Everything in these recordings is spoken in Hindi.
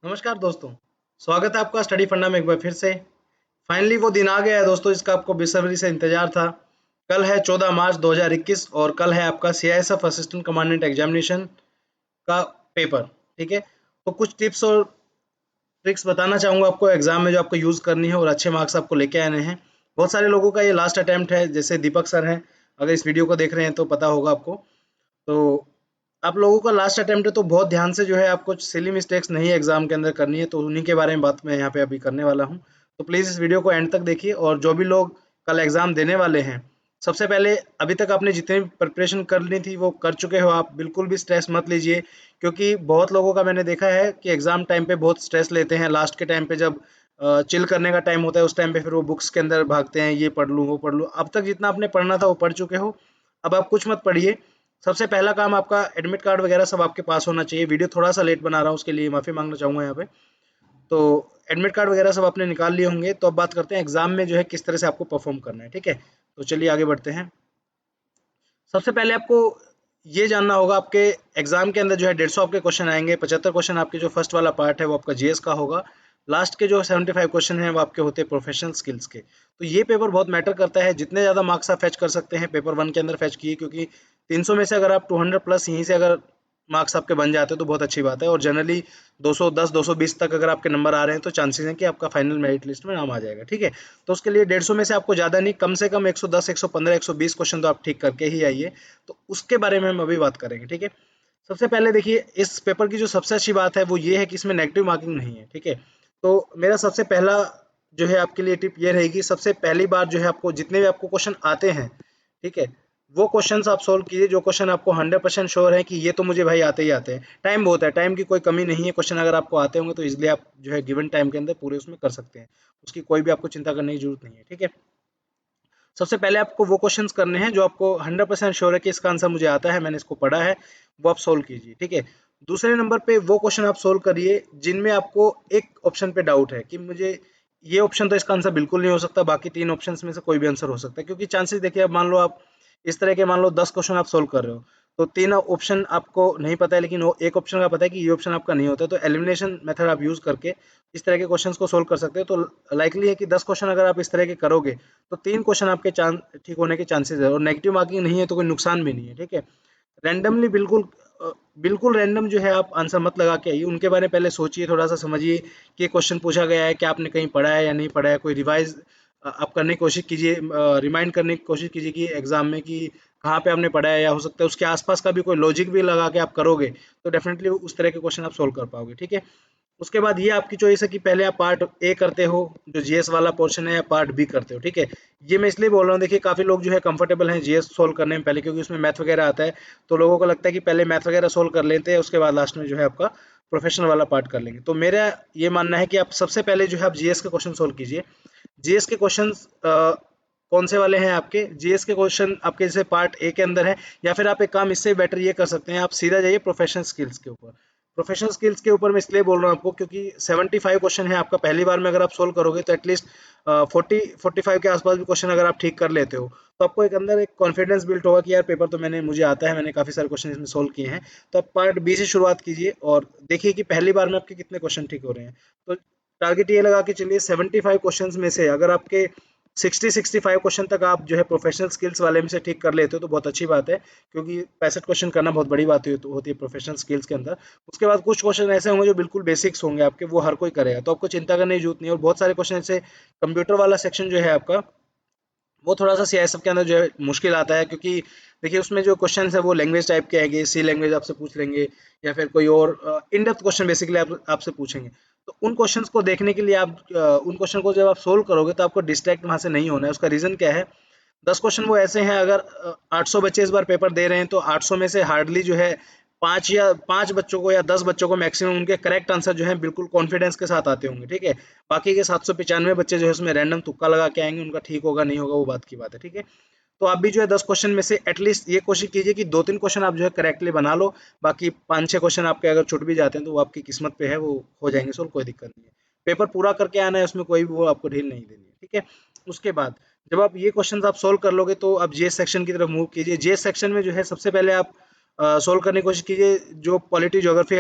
नमस्कार दोस्तों। स्वागत है आपका स्टडी फंडा में एक बार फिर से। फाइनली वो दिन आ गया है दोस्तों, जिसका आपको बेसब्री से इंतजार था। कल है 14 मार्च 2021 और कल है आपका सीआईएसएफ असिस्टेंट कमांडेंट एग्जामिनेशन का पेपर। ठीक है, तो कुछ टिप्स और ट्रिक्स बताना चाहूँगा आपको एग्जाम में, जो आपको यूज़ करनी है और अच्छे मार्क्स आपको लेके आने हैं। बहुत सारे लोगों का ये लास्ट अटैम्प्ट है, जैसे दीपक सर हैं, अगर इस वीडियो को देख रहे हैं तो पता होगा आपको। तो आप लोगों का लास्ट अटेम्प्ट है, तो बहुत ध्यान से जो है आपको सिली मिस्टेक्स नहीं एग्जाम के अंदर करनी है, तो उन्हीं के बारे में बात मैं यहाँ पे अभी करने वाला हूँ। तो प्लीज़ इस वीडियो को एंड तक देखिए। और जो भी लोग कल एग्जाम देने वाले हैं, सबसे पहले अभी तक आपने जितनी भी प्रिपरेशन कर ली थी वो कर चुके हो आप, बिल्कुल भी स्ट्रेस मत लीजिए। क्योंकि बहुत लोगों का मैंने देखा है कि एग्जाम टाइम पे बहुत स्ट्रेस लेते हैं, लास्ट के टाइम पे जब चिल करने का टाइम होता है उस टाइम पे फिर वो बुक्स के अंदर भागते हैं, ये पढ़ लूँ वो पढ़ लूँ। अब तक जितना आपने पढ़ना था वो पढ़ चुके हो, अब आप कुछ मत पढ़िए। सबसे पहला काम आपका एडमिट कार्ड वगैरह सब आपके पास होना चाहिए। वीडियो थोड़ा सा लेट बना रहा हूँ, उसके लिए माफ़ी मांगना चाहूँगा यहाँ पे। तो एडमिट कार्ड वगैरह सब आपने निकाल लिए होंगे, तो अब बात करते हैं एग्जाम में जो है किस तरह से आपको परफॉर्म करना है। ठीक है, तो चलिए आगे बढ़ते हैं। सबसे पहले आपको ये जानना होगा, आपके एग्जाम के अंदर जो है 150 आपके क्वेश्चन आएंगे। 75 क्वेश्चन आपके जो फर्स्ट वाला पार्ट है वो आपका जीएस का होगा। लास्ट के जो 75 क्वेश्चन हैं वो आपके होते हैं प्रोफेशनल स्किल्स के। तो ये पेपर बहुत मैटर करता है, जितने ज़्यादा मार्क्स आप फैच कर सकते हैं पेपर वन के अंदर फैच किए, क्योंकि 300 में से अगर आप 200 प्लस यहीं से अगर मार्क्स आपके बन जाते हैं तो बहुत अच्छी बात है। और जनरली 210 220 तक अगर आपके नंबर आ रहे हैं तो चांसेस हैं कि आपका फाइनल मेरिट लिस्ट में नाम आ जाएगा। ठीक है, तो उसके लिए 150 में से आपको ज़्यादा नहीं, कम से कम 110 115 120 क्वेश्चन तो आप ठीक करके ही आइए। तो उसके बारे में हम अभी बात करेंगे। ठीक है, सबसे पहले देखिए, इस पेपर की जो सबसे अच्छी बात है वो ये है कि इसमें नेगेटिव मार्किंग नहीं है। ठीक है, तो मेरा सबसे पहला जो है आपके लिए टिप ये रहेगी, सबसे पहली बार जो है आपको जितने भी आपको क्वेश्चन आते हैं, ठीक है, वो क्वेश्चंस आप सोल्व कीजिए जो क्वेश्चन आपको 100% श्योर है कि ये तो मुझे भाई आते ही आते हैं। टाइम बहुत है, टाइम की कोई कमी नहीं है। क्वेश्चन अगर आपको आते होंगे तो इसलिए आप जो है गिवन टाइम के अंदर पूरे उसमें कर सकते हैं, उसकी कोई भी आपको चिंता करने की जरूरत नहीं है। ठीक है, सबसे पहले आपको वो क्वेश्चंस करने हैं जो आपको 100% श्योर है कि इसका आंसर मुझे आता है, मैंने इसको पढ़ा है, वो आप सोल्व कीजिए। ठीक है, दूसरे नंबर पे वो क्वेश्चन आप सोल्व करिए जिनमें आपको एक ऑप्शन पे डाउट है कि मुझे ये ऑप्शन तो इसका आंसर बिल्कुल नहीं हो सकता, बाकी तीन ऑप्शंस में से कोई भी आंसर हो सकता है। क्योंकि चांसेस देखिए, अब मान लो आप इस तरह के, मान लो 10 क्वेश्चन आप सोल्व कर रहे हो, तो तीन ऑप्शन आपको नहीं पता है लेकिन वो एक ऑप्शन का पता है कि ये ऑप्शन आपका नहीं होता है, तो एलिमिनेशन मेथड आप यूज करके इस तरह के क्वेश्चंस को सोल्व कर सकते हो। तो लाइकली है कि 10 क्वेश्चन अगर आप इस तरह के करोगे तो तीन क्वेश्चन आपके चांस ठीक होने के चांसेस है, और नेगेटिव मार्किंग नहीं है तो कोई नुकसान भी नहीं है। ठीक है, रैंडमली बिल्कुल रैंडम जो है आप आंसर मत लगा के आइए, उनके बारे में पहले सोचिए, थोड़ा सा समझिए कि क्वेश्चन पूछा गया है, क्या आपने कहीं पढ़ा है या नहीं पढ़ा है, कोई रिवाइज आप करने की कोशिश कीजिए, रिमाइंड करने की कोशिश कीजिए कि एग्जाम में कि कहाँ पे आपने पढ़ा है, या हो सकता है उसके आसपास का भी कोई लॉजिक भी लगा के आप करोगे तो डेफिनेटली उस तरह के क्वेश्चन आप सोल्व कर पाओगे। ठीक है, उसके बाद ये आपकी चॉइस है कि पहले आप पार्ट ए करते हो जो जीएस वाला पोर्शन है, या पार्ट बी करते हो। ठीक है, ये मैं इसलिए बोल रहा हूँ, देखिए काफ़ी लोग जो है कंफर्टेबल हैं जीएस सोल्व करने में पहले, क्योंकि उसमें मैथ वगैरह आता है, तो लोगों को लगता है कि पहले मैथ वगैरह सोल्व कर लेते हैं, उसके बाद लास्ट में जो है आपका प्रोफेशनल वाला पार्ट कर लेंगे। तो मेरा ये मानना है कि आप सबसे पहले जो है आप जीएस के क्वेश्चन सोल्व कीजिए। जीएस के क्वेश्चन कौन से वाले हैं आपके? जीएस के क्वेश्चन आपके जैसे पार्ट ए के अंदर है, या फिर आप एक काम इससे बेटर ये कर सकते हैं, आप सीधा जाइए प्रोफेशनल स्किल्स के ऊपर। प्रोफेशनल स्किल्स के ऊपर मैं इसलिए बोल रहा हूँ आपको क्योंकि 75 क्वेश्चन है आपका, पहली बार में अगर आप सोल्व करोगे तो एटलीस्ट 40-45 के आसपास भी क्वेश्चन अगर आप ठीक कर लेते हो, तो आपको एक अंदर एक कॉन्फिडेंस बिल्ट होगा कि यार पेपर तो मुझे आता है, मैंने काफ़ी सारे क्वेश्चन इसमें सोल्व किए हैं। तो आप पार्ट बी से शुरुआत कीजिए और देखिए कि पहली बार में आपके कितने क्वेश्चन ठीक हो रहे हैं। तो टारगेट ये लगा के चलिए 75 क्वेश्चंस में से अगर आपके 60-65 क्वेश्चन तक आप जो है प्रोफेशनल स्किल्स वाले में से ठीक कर लेते हो तो बहुत अच्छी बात है, क्योंकि 65 क्वेश्चन करना बहुत बड़ी बात होती है प्रोफेशनल स्किल्स के अंदर। उसके बाद कुछ क्वेश्चन ऐसे होंगे जो बिल्कुल बेसिक्स होंगे आपके, वो हर कोई करेगा, तो आपको चिंता करने की जरूरत नहीं है। और बहुत सारे क्वेश्चन ऐसे, कंप्यूटर वाला सेक्शन जो है आपका, वो थोड़ा सा सीआईएसएफ के अंदर जो है मुश्किल आता है, क्योंकि देखिए उसमें जो क्वेश्चन है वो लैंग्वेज टाइप के आएंगे, सी लैंग्वेज आपसे पूछ लेंगे, या फिर कोई और इन डेप्थ क्वेश्चन बेसिकली आपसे पूछेंगे। तो उन क्वेश्चंस को देखने के लिए आप उन क्वेश्चन को जब आप सोल्व करोगे तो आपको डिस्ट्रैक्ट वहाँ से नहीं होना है। उसका रीज़न क्या है? 10 क्वेश्चन वो ऐसे हैं, अगर 800 बच्चे इस बार पेपर दे रहे हैं तो 800 में से हार्डली जो है 5 बच्चों को या 10 बच्चों को मैक्सिमम उनके करेक्ट आंसर जो है बिल्कुल कॉन्फिडेंस के साथ आते होंगे। ठीक है, बाकी के 795 बच्चे जो है उसमें रैंडम तुक्का लगा के आएंगे, उनका ठीक होगा नहीं होगा वो बात की बात है। ठीक है, तो आप भी जो है 10 क्वेश्चन में से एटलीस्ट ये कोशिश कीजिए कि 2-3 क्वेश्चन आप जो है करेक्टली बना लो, बाकी 5-6 क्वेश्चन आपके अगर छूट भी जाते हैं तो वो आपकी किस्मत पे है, वो हो जाएंगे सोल्व, कोई दिक्कत नहीं है। पेपर पूरा करके आना है, उसमें कोई भी वो आपको ढील नहीं देनी है। ठीक है, उसके बाद जब आप ये क्वेश्चन आप सोल्व कर लोगे तो आप जीएस सेक्शन की तरफ मूव कीजिए। जीएस सेक्शन में जो है सबसे पहले आप सोल्व करने की कोशिश कीजिए जो पॉलिटी ज्योग्राफी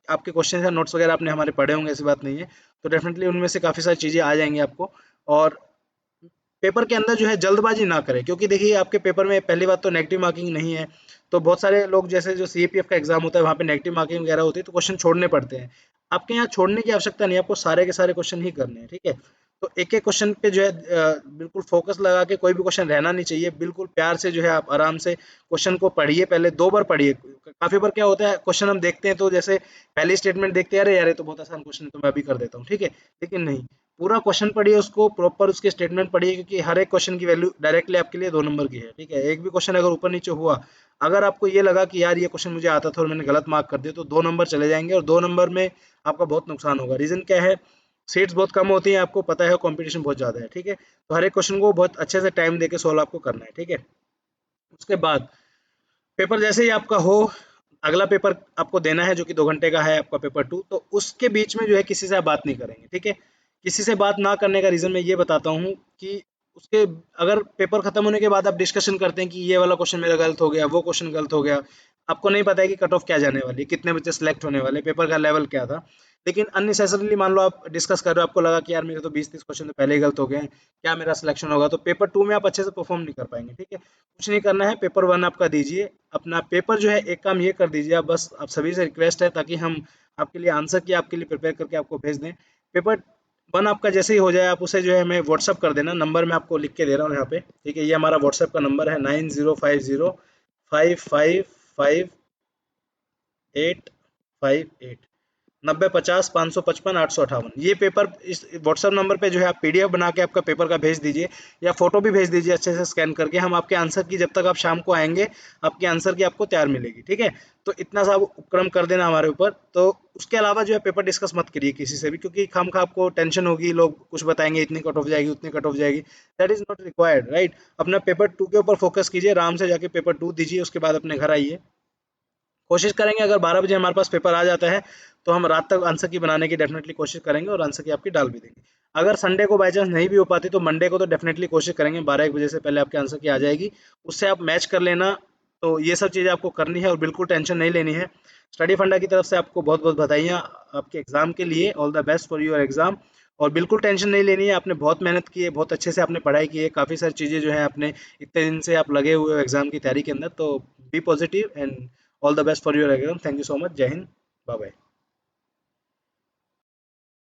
आपके क्वेश्चन या नोट्स वगैरह आपने हमारे पढ़े होंगे, ऐसी बात नहीं है, तो डेफिनेटली उनमें से काफ़ी सारी चीज़ें आ जाएंगी आपको। और पेपर के अंदर जो है जल्दबाजी ना करें, क्योंकि देखिए आपके पेपर में पहली बात तो नेगेटिव मार्किंग नहीं है। तो बहुत सारे लोग जैसे जो सीएपीएफ का एग्जाम होता है वहाँ पे नेगेटिव मार्किंग वगैरह होती है तो क्वेश्चन छोड़ने पड़ते हैं। आपके यहाँ छोड़ने की आवश्यकता नहीं है, आपको सारे के सारे क्वेश्चन ही करने हैं, ठीक है। तो एक एक क्वेश्चन पे जो है बिल्कुल फोकस लगा के, कोई भी क्वेश्चन रहना नहीं चाहिए, बिल्कुल प्यार से जो है आप आराम से क्वेश्चन को पढ़िए, पहले 2 बार पढ़िए। काफी बार क्या होता है, क्वेश्चन हम देखते हैं तो जैसे पहली स्टेटमेंट देखते हैं, अरे यार ये तो बहुत आसान क्वेश्चन है तो मैं अभी कर देता हूँ, ठीक है। लेकिन नहीं, पूरा क्वेश्चन पढ़िए, उसको प्रॉपर उसके स्टेटमेंट पढ़िए, क्योंकि हर एक क्वेश्चन की वैल्यू डायरेक्टली आपके लिए 2 नंबर की है, ठीक है। एक भी क्वेश्चन अगर ऊपर नीचे हुआ, अगर आपको ये लगा कि यार ये क्वेश्चन मुझे आता था और मैंने गलत मार्क कर दिया, तो 2 नंबर चले जाएंगे और 2 नंबर में आपका बहुत नुकसान होगा। रीजन क्या है, सीट्स बहुत कम होती हैं, आपको पता है, कंपटीशन बहुत ज़्यादा है, ठीक है। तो हर एक क्वेश्चन को बहुत अच्छे से टाइम देके सोल्व आपको करना है, ठीक है। उसके बाद पेपर जैसे ही आपका हो, अगला पेपर आपको देना है जो कि 2 घंटे का है आपका पेपर 2, तो उसके बीच में जो है किसी से आप बात नहीं करेंगे, ठीक है। किसी से बात ना करने का रीज़न मैं ये बताता हूँ कि उसके अगर पेपर खत्म होने के बाद आप डिस्कशन करते हैं कि ये वाला क्वेश्चन मेरा गलत हो गया, वो क्वेश्चन गलत हो गया, आपको नहीं पता है कि कट ऑफ क्या जाने वाली है, कितने बच्चे सेलेक्ट होने वाले, पेपर का लेवल क्या था। लेकिन अननेसेसरीली मान लो आप डिस्कस कर रहे हो, आपको लगा कि यार मेरे तो 20-30 क्वेश्चन तो पहले ही गलत हो गए हैं, क्या मेरा सिलेक्शन होगा, तो पेपर 2 में आप अच्छे से परफॉर्म नहीं कर पाएंगे, ठीक है। कुछ नहीं करना है, पेपर 1 आपका दीजिए, अपना पेपर जो है एक काम ये कर दीजिए आप, बस आप सभी से रिक्वेस्ट है ताकि हम आपके लिए आंसर की आपके लिए प्रिपेयर करके आपको भेज दें। पेपर 1 आपका जैसे ही हो जाए, आप उसे जो है हमें व्हाट्सअप कर देना, नंबर मैं आपको लिख के दे रहा हूँ यहाँ पे, ठीक है। ये हमारा व्हाट्सअप का नंबर है 9050555858, 9050555858। ये पेपर इस व्हाट्सएप नंबर पे जो है आप पीडीएफ बना के आपका पेपर का भेज दीजिए, या फोटो भी भेज दीजिए अच्छे से स्कैन करके, हम आपके आंसर की, जब तक आप शाम को आएंगे आपके आंसर की आपको तैयार मिलेगी, ठीक है। तो इतना सा उपक्रम कर देना हमारे ऊपर। तो उसके अलावा जो है पेपर डिस्कस मत करिए किसी से भी, क्योंकि खामखा आपको टेंशन होगी, लोग कुछ बताएंगे इतनी कट ऑफ जाएगी उतनी कट ऑफ जाएगी, that is not required, right. अपना पेपर 2 के ऊपर फोकस कीजिए, आराम से जाके पेपर 2 दीजिए, उसके बाद अपने घर आइए। कोशिश करेंगे अगर 12 बजे हमारे पास पेपर आ जाता है तो हम रात तक आंसर की बनाने की डेफिनेटली कोशिश करेंगे और आंसर की आपकी डाल भी देंगे। अगर संडे को बाय चांस नहीं भी हो पाती तो मंडे को तो डेफिनेटली कोशिश करेंगे 12-1 बजे से पहले आपके आंसर की आ जाएगी, उससे आप मैच कर लेना। तो ये सब चीज़ें आपको करनी है और बिल्कुल टेंशन नहीं लेनी है। स्टडी फंडा की तरफ से आपको बहुत बहुत बधाइयाँ आपके एग्जाम के लिए, all the best for your exam. और बिल्कुल टेंशन नहीं लेनी है, आपने बहुत मेहनत की है, बहुत अच्छे से आपने पढ़ाई की है, काफ़ी सारी चीज़ें जो है आपने, इतने दिन से आप लगे हुए हो एग्जाम की तैयारी के अंदर, तो be positive and all the best for your exam. Thank you so much, जय हिंद, बाय बाय।